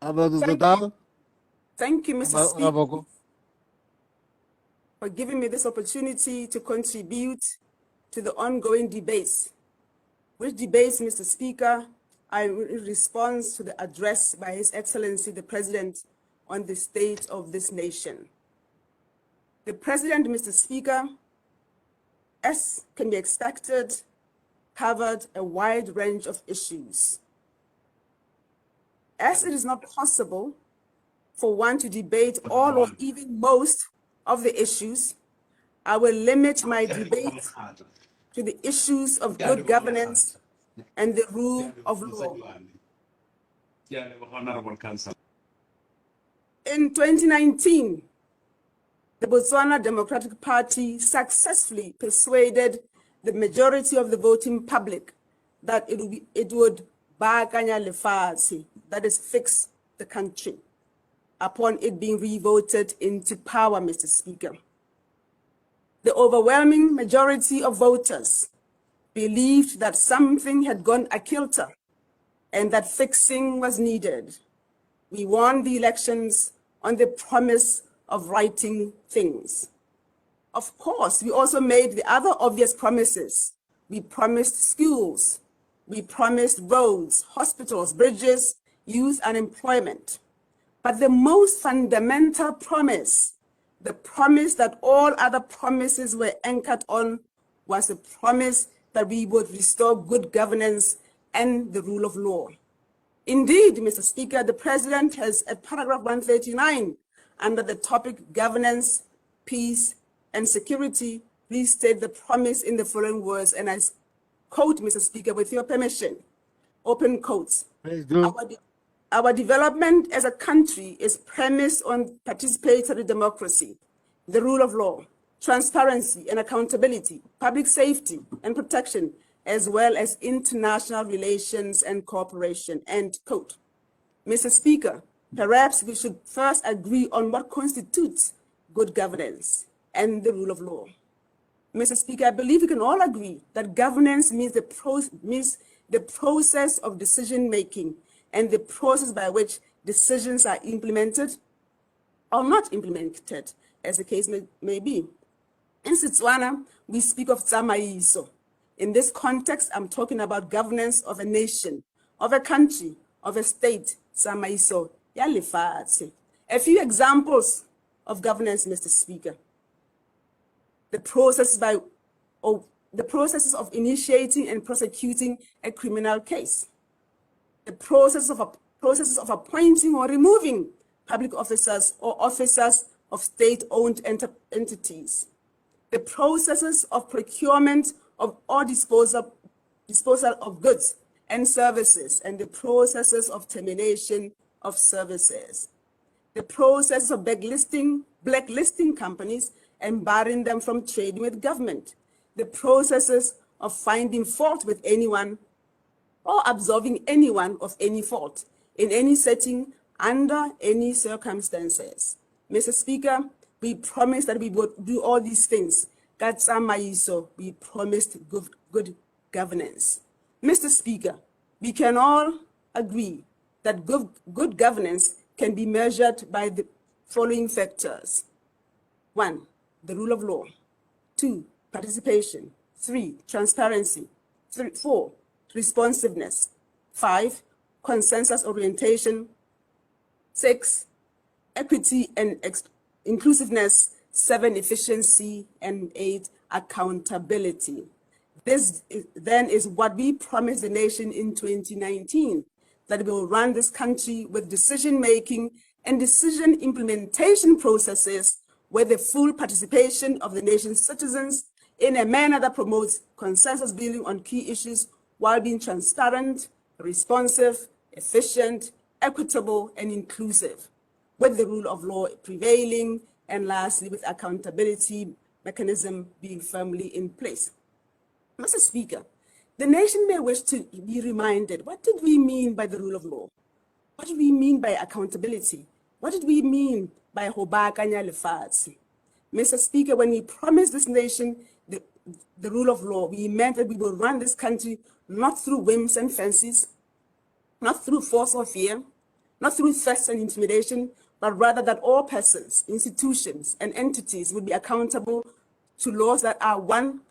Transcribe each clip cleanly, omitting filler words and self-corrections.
Thank you, Mr. Speaker, for giving me this opportunity to contribute to the ongoing debates. Which debates, Mr. Speaker, are in response to the address by His Excellency the President on the state of this nation. The President, Mr. Speaker, as can be expected, covered a wide range of issues. As it is not possible for one to debate all or even most of the issues, I will limit my debate to the issues of good governance and the rule of law. In 2019, the Botswana Democratic Party successfully persuaded the majority of the voting public that it would baakanya lefatshe, that is, fix the country, upon it being re-voted into power, Mr. Speaker. The overwhelming majority of voters believed that something had gone akilter and that fixing was needed. We won the elections on the promise of righting things. Of course, we also made the other obvious promises. We promised schools, we promised roads, hospitals, bridges, youth unemployment. But the most fundamental promise, the promise that all other promises were anchored on, was the promise that we would restore good governance and the rule of law. Indeed, Mr. Speaker, the President has, at paragraph 139, under the topic governance, peace, and security, restated the promise in the following words, and I quote, Mr. Speaker, with your permission, open quotes. Please do. Our development as a country is premised on participatory democracy, the rule of law, transparency and accountability, public safety and protection, as well as international relations and cooperation, end quote. Mr. Speaker, perhaps we should first agree on what constitutes good governance and the rule of law. Mr. Speaker, I believe we can all agree that governance means the process of decision-making and the process by which decisions are implemented or not implemented, as the case may be. In Botswana, we speak of tsamaiso. In this context, I'm talking about governance of a nation, of a country, of a state, tsamaiso ya lefatshe. A few examples of governance, Mr. Speaker. The processes of initiating and prosecuting a criminal case. The processes of appointing or removing public officers or officers of state-owned entities. The processes of procurement of or disposal of goods and services, and the processes of termination of services. The process of blacklisting companies and barring them from trading with government. The processes of finding fault with anyone or absolving anyone of any fault in any setting under any circumstances. Mr. Speaker, we promised that we would do all these things. We promised good governance. Mr. Speaker, we can all agree that good governance can be measured by the following factors. 1, the rule of law. 2, participation. 3, transparency. 4, responsiveness. 5, consensus orientation. 6, equity and inclusiveness. 7, efficiency. And 8, accountability. This then is what we promised the nation in 2019, that we will run this country with decision-making and decision implementation processes with the full participation of the nation's citizens in a manner that promotes consensus building on key issues while being transparent, responsive, efficient, equitable, and inclusive, with the rule of law prevailing, and lastly, with accountability mechanism being firmly in place. Mr. Speaker, the nation may wish to be reminded, what did we mean by the rule of law? What did we mean by accountability? What did we mean by ho baakanya lefatshe? Mr. Speaker, when we promised this nation the rule of law, we meant that we will run this country not through whims and fancies, not through force or fear, not through threats and intimidation, but rather that all persons, institutions, and entities would be accountable to laws that are, one,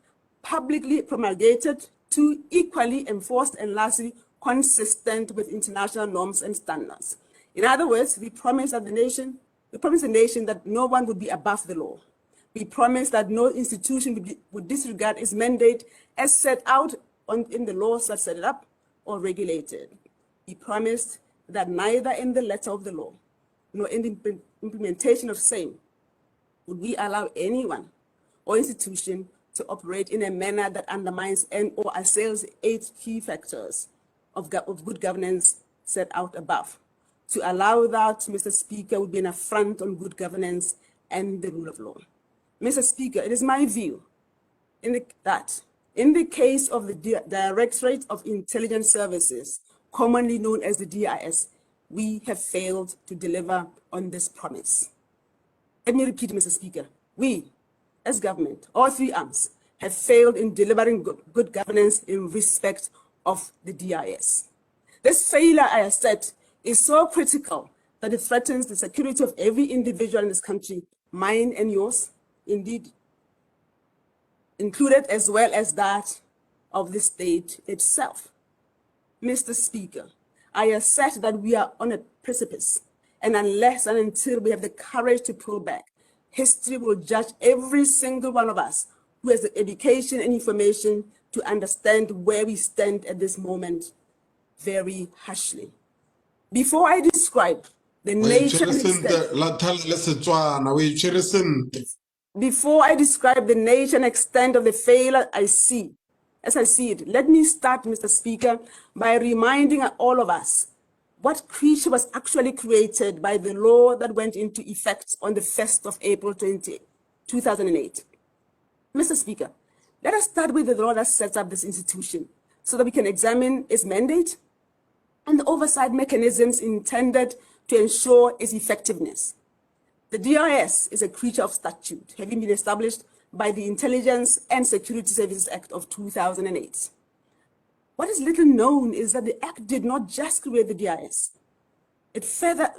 publicly promulgated, two, equally enforced, and lastly, consistent with international norms and standards. In other words, we promise the nation that no one would be above the law. We promise that no institution would disregard its mandate as set out in the laws that set it up or regulate it. We promised that neither in the letter of the law nor in the implementation of same would we allow anyone or institution to operate in a manner that undermines and or assails 8 key factors of good governance set out above. To allow that, Mr. Speaker, would be an affront on good governance and the rule of law. Mr. Speaker, it is my view that in the case of the Directorate of Intelligence Services, commonly known as the DIS, we have failed to deliver on this promise. Let me repeat, Mr. Speaker. We, as government, all 3 arms, have failed in delivering good governance in respect of the DIS. This failure, I have said, is so critical that it threatens the security of every individual in this country, mine and yours, indeed, included, as well as that of the state itself. Mr. Speaker, I assert that we are on a precipice, and unless and until we have the courage to pull back, history will judge every single one of us who has the education and information to understand where we stand at this moment very harshly. Before I describe the nature and extent of the failure as I see it, let me start, Mr. Speaker, by reminding all of us what creature was actually created by the law that went into effect on the 1st of April 2008. Mr. Speaker, let us start with the law that sets up this institution so that we can examine its mandate and the oversight mechanisms intended to ensure its effectiveness. The DIS is a creature of statute, having been established by the Intelligence and Security Services Act of 2008. What is little known is that the Act did not just create the DIS. It further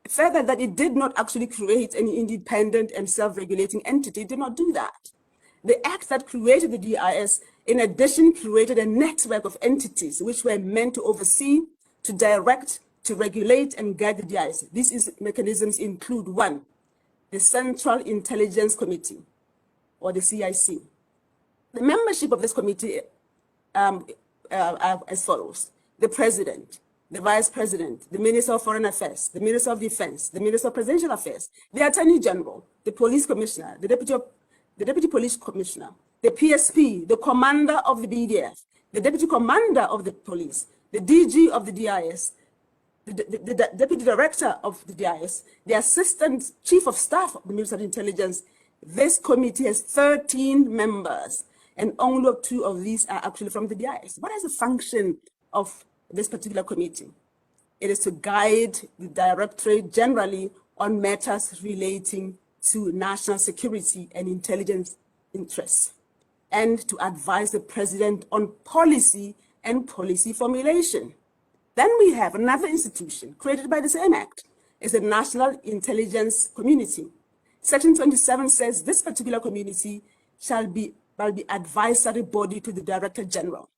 that it did not actually create any independent and self-regulating entity. It did not do that. The Act that created the DIS, in addition, created a network of entities which were meant to oversee, to direct, to regulate, and guide the DIS. These mechanisms include, 1, the Central Intelligence Committee, or the CIC. The membership of this committee are as follows: the President, the Vice President, the Minister of Foreign Affairs, the Minister of Defense, the Minister of Presidential Affairs, the Attorney General, the Police Commissioner, the Deputy Police Commissioner, the PSP, the Commander of the BDF, the Deputy Commander of the Police, the DG of the DIS, the Deputy Director of the DIS, the Assistant Chief of Staff of the Ministry of Intelligence. This committee has 13 members, and only 2 of these are actually from the DIS. What is the function of this particular committee? It is to guide the Directorate generally on matters relating to national security and intelligence interests, and to advise the President on policy and policy formulation. Then we have another institution created by the same Act. It's the National Intelligence Community. Section 27 says this particular community shall be advisory body to the Director General.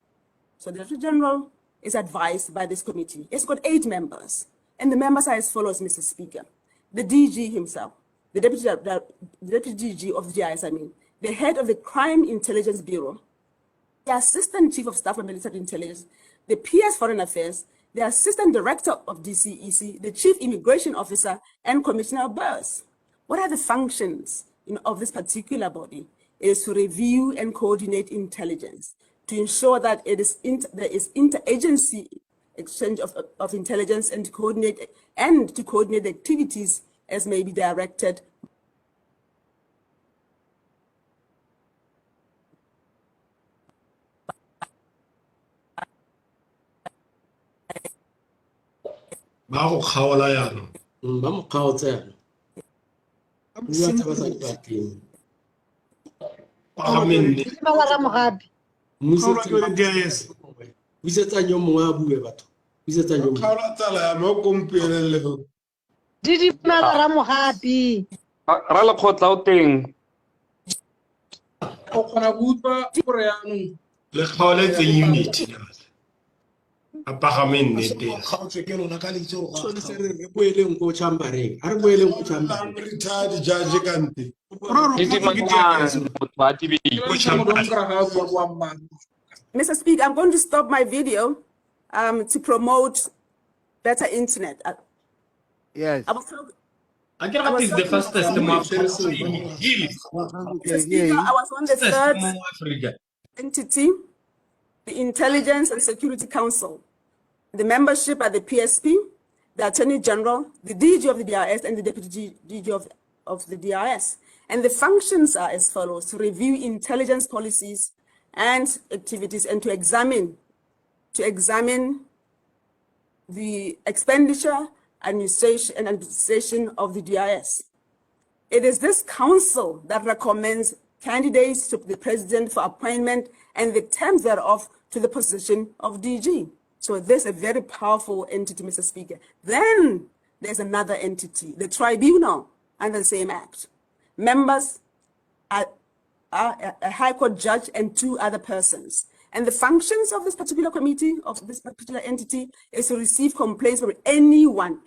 So the Director General is advised by this committee. It's got 8 members, and the members are as follows, Mr. Speaker. The DG himself, the Deputy DG of the GIS, the head of the Crime Intelligence Bureau, the Assistant Chief of Staff of Military Intelligence, the PS Foreign Affairs, the Assistant Director of DCEC, the Chief Immigration Officer, and Commissioner of Births. What are the functions of this particular body? It is to review and coordinate intelligence, to ensure that there is interagency exchange of intelligence, and to coordinate the activities as may be directed Vous êtes un homme Didi Nagara Mohati. Rala khotla o teng. O kgona go utlwa gore yaanong Le kgaoletse unity na. Apagame nnete. Re boeleng ko chambereng. A re boeleng ko chambereng. Retired judge kante. Didi mangwana motho a tibile. Mr. Speaker, I'm going to stop my video to promote better internet. Yes. I get what is the fastest map. Mr. Speaker, I was on the third entity, the Intelligence and Security Council. The membership at the PSP, the Attorney General, the DG of the DRS, and the Deputy DG of the DRS. And the functions are as follows: to review intelligence policies and activities, and to examine the expenditure, administration of the DRS. It is this council that recommends candidates to the president for appointment and the terms thereof to the position of DG. So there's a very powerful entity, Mr. Speaker. Then there's another entity, the tribunal, under the same act. Members are a High Court judge and 2 other persons. And the functions of this particular committee, of this particular entity, is to receive complaints from anyone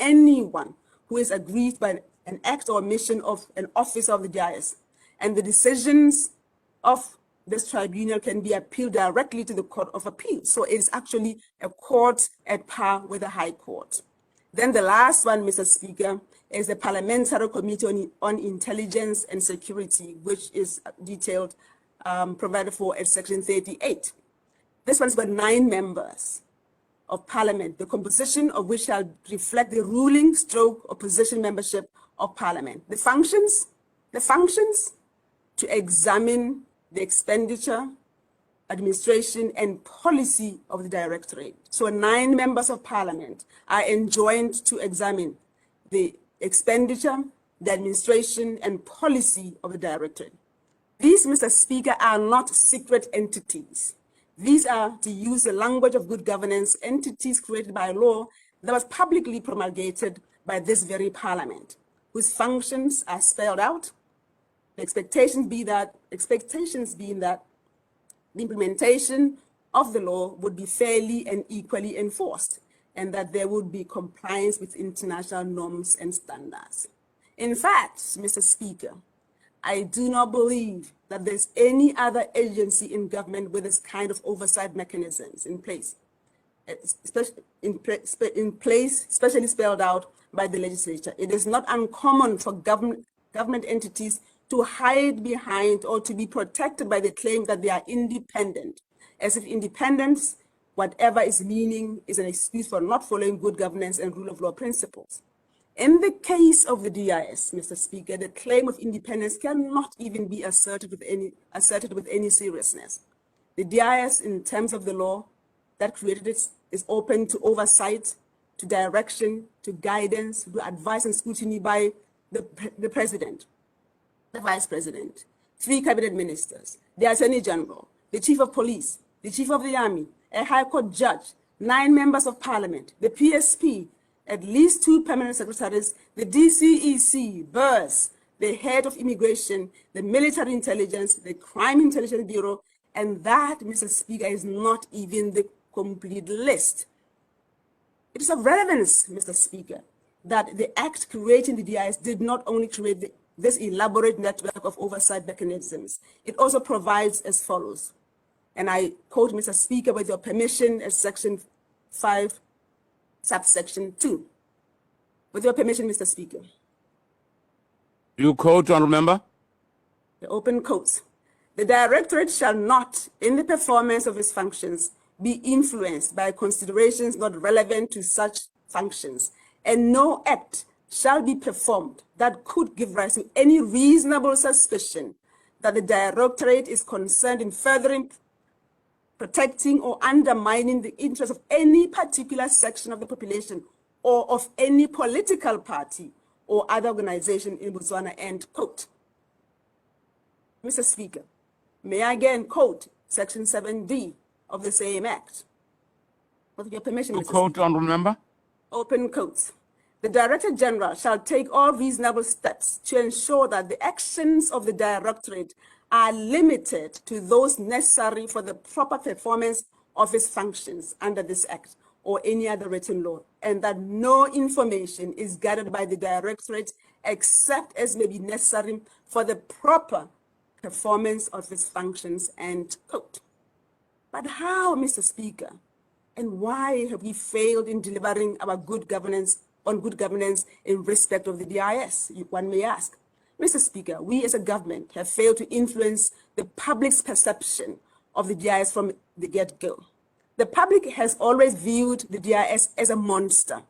who is aggrieved by an act or omission of an officer of the DIS. And the decisions of this tribunal can be appealed directly to the Court of Appeal. So it is actually a court at par with the High Court. Then the last one, Mr. Speaker, is the Parliamentary Committee on Intelligence and Security, which is detailed, provided for at Section 38. This one's got 9 members of Parliament, the composition of which shall reflect the ruling stroke opposition membership of Parliament. The functions to examine the expenditure, administration, and policy of the Directorate. So 9 members of Parliament are enjoined to examine the expenditure, the administration, and policy of the Directorate. These, Mr. Speaker, are not secret entities. These are, to use the language of good governance, entities created by law that was publicly promulgated by this very Parliament, whose functions are spelled out. The expectations being that the implementation of the law would be fairly and equally enforced, and that there would be compliance with international norms and standards. In fact, Mr. Speaker, I do not believe that there's any other agency in government with this kind of oversight mechanisms in place, especially spelled out by the legislature. It is not uncommon for government entities to hide behind or to be protected by the claim that they are independent, as if independence, whatever its meaning, is an excuse for not following good governance and rule of law principles. In the case of the DIS, Mr. Speaker, the claim of independence cannot even be asserted with any seriousness. The DIS, in terms of the law that created it, is open to oversight, to direction, to guidance, to advice and scrutiny by the President, the Vice President, 3 cabinet ministers, the Attorney General, the Chief of Police, the Chief of the Army, a High Court judge, 9 members of Parliament, the PSP, at least 2 permanent secretaries, the DCEC, BERS, the head of immigration, the military intelligence, the crime intelligence bureau, and that, Mr. Speaker, is not even the complete list. It is of relevance, Mr. Speaker, that the act creating the DIS did not only create this elaborate network of oversight mechanisms, it also provides as follows. And I quote, Mr. Speaker, with your permission, as Section 5, subsection 2. With your permission, Mr. Speaker. You quote, Honourable Member? The open quotes. The Directorate shall not, in the performance of its functions, be influenced by considerations not relevant to such functions, and no act shall be performed that could give rise to any reasonable suspicion that the Directorate is concerned in furthering, protecting, or undermining the interests of any particular section of the population or of any political party or other organization in Botswana, end quote. Mr. Speaker, may I again quote Section 7D of the same Act. With your permission, You Mr. quote, honorable member? Open quotes. The Director General shall take all reasonable steps to ensure that the actions of the Directorate are limited to those necessary for the proper performance of its functions under this Act or any other written law, and that no information is gathered by the Directorate except as may be necessary for the proper performance of its functions, end quote. But how, Mr. Speaker, and why have we failed in delivering our good governance in respect of the DIS, one may ask. Mr. Speaker, we as a government have failed to influence the public's perception of the DIS from the get-go. The public has always viewed the DIS as a monster.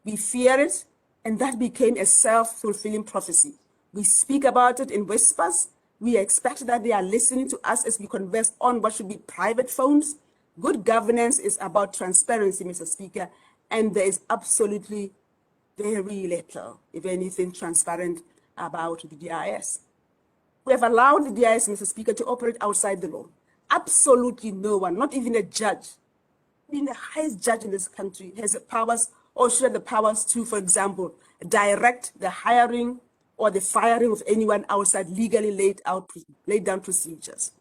We fear it, and that became a self-fulfilling prophecy. We speak about it in whispers. We expect that they are listening to us as we converse on what should be private phones. Good governance is about transparency, Mr. Speaker, and there is absolutely very little, if anything, transparent about the DIS. We have allowed the DIS, Mr. Speaker, to operate outside the law. Absolutely no one, not even a judge, even the highest judge in this country, has the powers or should have the powers to, for example, direct the hiring or the firing of anyone outside legally laid down procedures,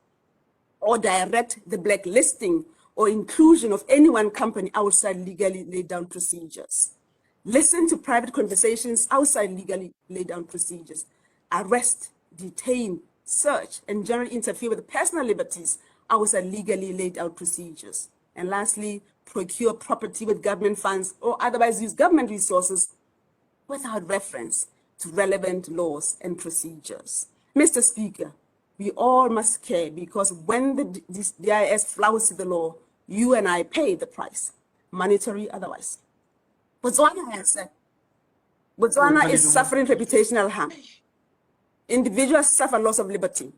or direct the blacklisting or inclusion of any one company outside legally laid down procedures. Listen to private conversations outside legally laid down procedures. Arrest, detain, search, and generally interfere with personal liberties outside legally laid out procedures. And lastly, procure property with government funds or otherwise use government resources without reference to relevant laws and procedures. Mr. Speaker, we all must care because when the DIS flouts the law, you and I pay the price, monetary otherwise. Botswana has said, Botswana is suffering reputational harm. Individuals suffer loss of liberty.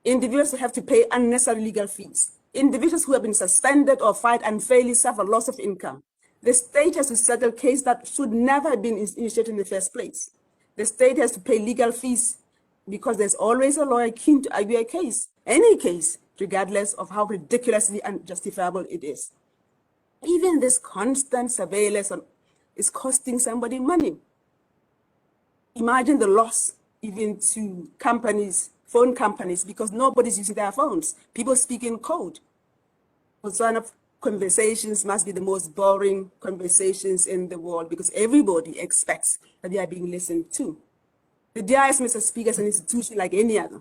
Individuals have to pay unnecessary legal fees. Individuals who have been suspended or fired unfairly suffer loss of income. The state has to settle a case that should never have been initiated in the first place. The state has to pay legal fees because there's always a lawyer keen to argue a case, any case, regardless of how ridiculously unjustifiable it is. Even this constant surveillance is costing somebody money. Imagine the loss even to companies, phone companies, because nobody's using their phones. People speak in code. Botswana conversations must be the most boring conversations in the world because everybody expects that they are being listened to. The DIS, Mr. Speaker, is an institution like any other,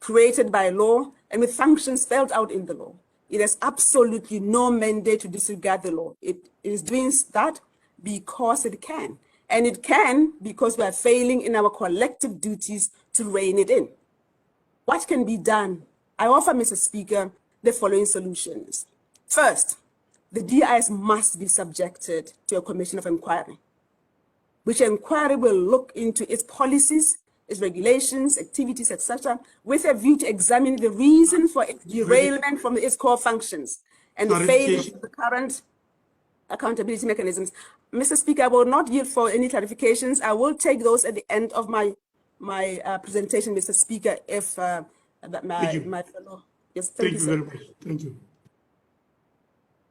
created by law and with functions spelled out in the law. It has absolutely no mandate to disregard the law. It is doing that because it can. And it can because we are failing in our collective duties to rein it in. What can be done? I offer, Mr. Speaker, the following solutions. First, the DIS must be subjected to a commission of inquiry, which inquiry will look into its policies, its regulations, activities, etc., with a view to examine the reason for its derailment from its core functions and the failure of the current accountability mechanisms. Mr. Speaker, I will not yield for any clarifications. I will take those at the end of my presentation, Mr. Speaker, if my fellow. Yes, thank you, very much. Thank you.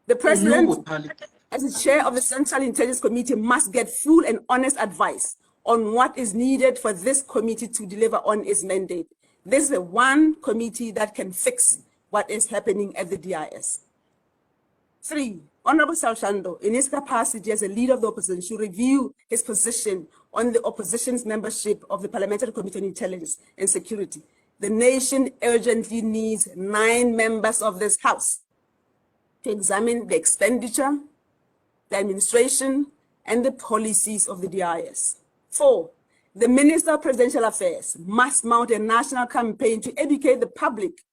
The President, as the chair of the Central Intelligence Committee, must get full and honest advice on what is needed for this committee to deliver on its mandate. This is the one committee that can fix what is happening at the DIS. 3, Honorable Salshando, in his capacity as a leader of the opposition, should review his position on the opposition's membership of the Parliamentary Committee on Intelligence and Security. The nation urgently needs 9 members of this House to examine the expenditure, the administration, and the policies of the DIS. 4, the Minister of Presidential Affairs must mount a national campaign to educate the public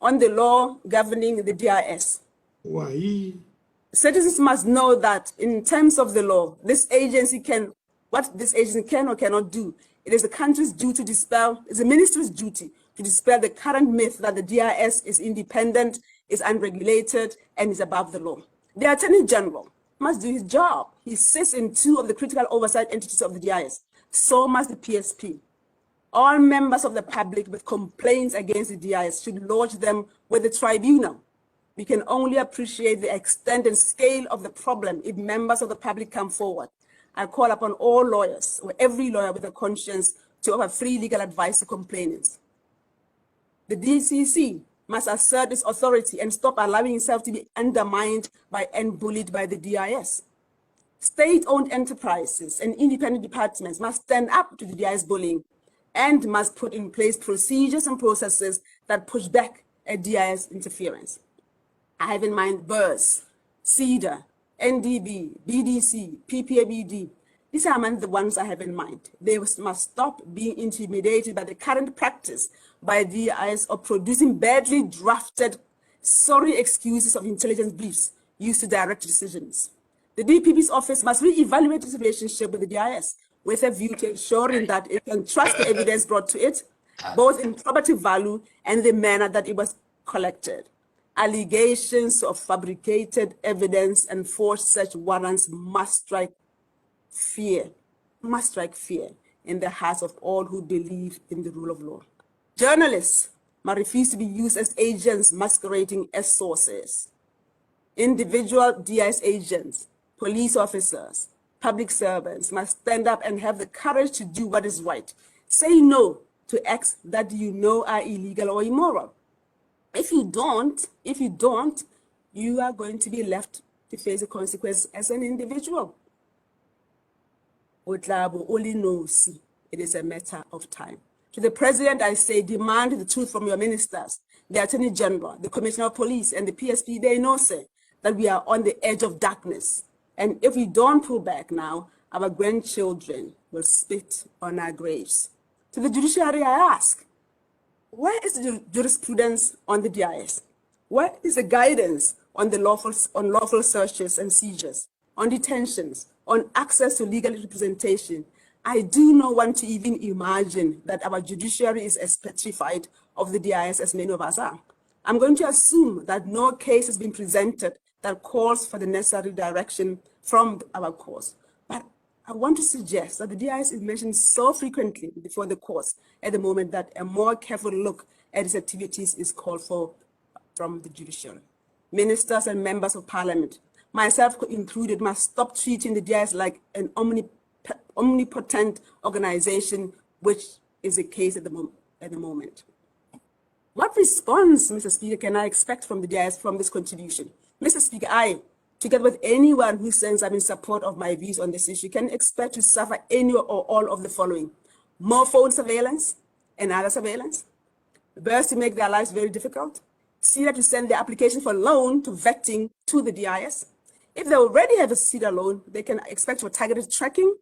on the law governing the DIS. Why? Citizens must know that in terms of the law, what this agency can or cannot do. It is the country's duty to dispel, it's the ministry's duty to dispel the current myth that the DIS is independent, is unregulated, and is above the law. The Attorney General must do his job. He sits in 2 of the critical oversight entities of the DIS. So must the PSP. All members of the public with complaints against the DIS should lodge them with the tribunal. We can only appreciate the extent and scale of the problem if members of the public come forward. I call upon all lawyers, or every lawyer with a conscience, to offer free legal advice to complainants. The DCC must assert its authority and stop allowing itself to be undermined by and bullied by the DIS. State-owned enterprises and independent departments must stand up to the DIS bullying and must put in place procedures and processes that push back at DIS interference. I have in mind BERS, CEDA, NDB, BDC, PPABD. These are among the ones I have in mind. They must stop being intimidated by the current practice by DIS of producing badly drafted, sorry excuses of intelligence briefs used to direct decisions. The DPP's office must re-evaluate its relationship with the DIS with a view to ensuring that it can trust the evidence brought to it, both in probative value and the manner that it was collected. Allegations of fabricated evidence and forced search warrants must strike fear in the hearts of all who believe in the rule of law. Journalists must refuse to be used as agents masquerading as sources. Individual DIS agents, police officers, public servants must stand up and have the courage to do what is right. Say no to acts that you know are illegal or immoral. If you don't, you are going to be left to face the consequences as an individual. Kgabo only knows it is a matter of time. To the President, I say, demand the truth from your ministers, the Attorney General, the Commissioner of Police, and the PSP. They know, sir, that we are on the edge of darkness. And if we don't pull back now, our grandchildren will spit on our graves. To the judiciary, I ask, where is the jurisprudence on the DIS? Where is the guidance on the lawful searches and seizures, on detentions, on access to legal representation? I do not want to even imagine that our judiciary is as petrified of the DIS as many of us are. I'm going to assume that no case has been presented that calls for the necessary direction from our courts. But I want to suggest that the DIS is mentioned so frequently before the courts at the moment that a more careful look at its activities is called for from the judiciary. Ministers and members of parliament, myself included, must stop treating the DIS like an omnipotent organization, which is the case at the moment. What response, Mr. Speaker, can I expect from the DIS from this contribution? Mr. Speaker, I, together with anyone who says I'm in support of my views on this issue, can expect to suffer any or all of the following: more phone surveillance and other surveillance, BERS to make their lives very difficult, CEDA to send their application for loan to vetting to the DIS. If they already have a CEDA loan, they can expect for targeted tracking.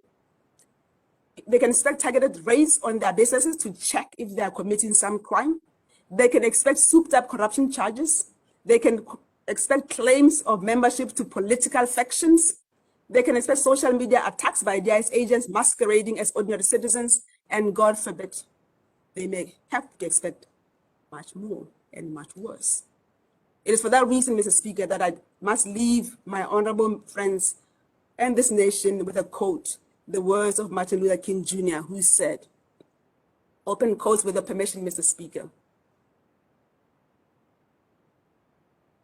They can expect targeted raids on their businesses to check if they are committing some crime. They can expect souped up corruption charges. They can expect claims of membership to political factions. They can expect social media attacks by DIS agents masquerading as ordinary citizens, and God forbid, they may have to expect much more and much worse. It is for that reason, Mr. Speaker, that I must leave my honorable friends and this nation with a quote, the words of Martin Luther King Jr., who said, open quotes with your permission, Mr. Speaker.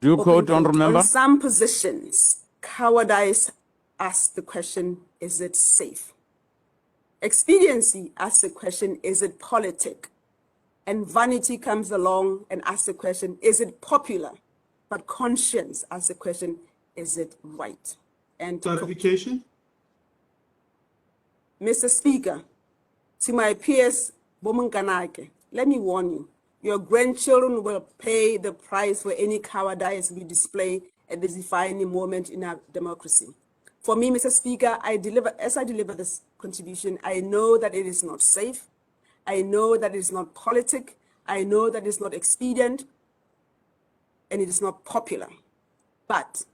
Do you quote, honorable member? On some positions, cowardice asks the question, is it safe? Expediency asks the question, is it politic? And vanity comes along and asks the question, is it popular? But conscience asks the question, is it right? And clarification? Mr. Speaker, to my peers, let me warn you, your grandchildren will pay the price for any cowardice we display at this defining moment in our democracy. For me, Mr. Speaker, as I deliver this contribution, I know that it is not safe. I know that it is not politic. I know that it is not expedient, and it is not popular. But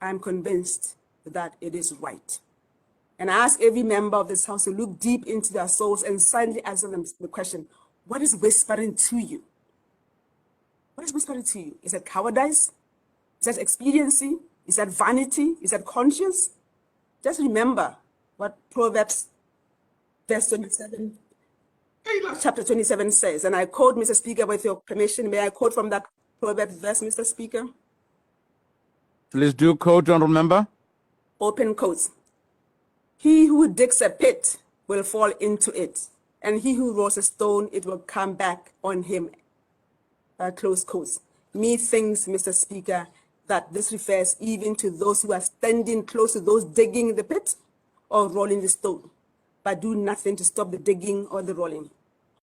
I'm convinced that it is right. And I ask every member of this House to look deep into their souls and silently answer them the question, what is whispering to you? What is whispering to you? Is that cowardice? Is that expediency? Is that vanity? Is that conscience? Just remember what Proverbs verse 27, chapter 27 says, and I quote, Mr. Speaker, with your permission, may I quote from that Proverbs verse, Mr. Speaker. Please do quote, honorable member. Open quotes. He who digs a pit will fall into it, and he who rolls a stone, it will come back on him. Close quotes. Methinks, Mr. Speaker, that this refers even to those who are standing close to those digging the pit or rolling the stone, but do nothing to stop the digging or the rolling.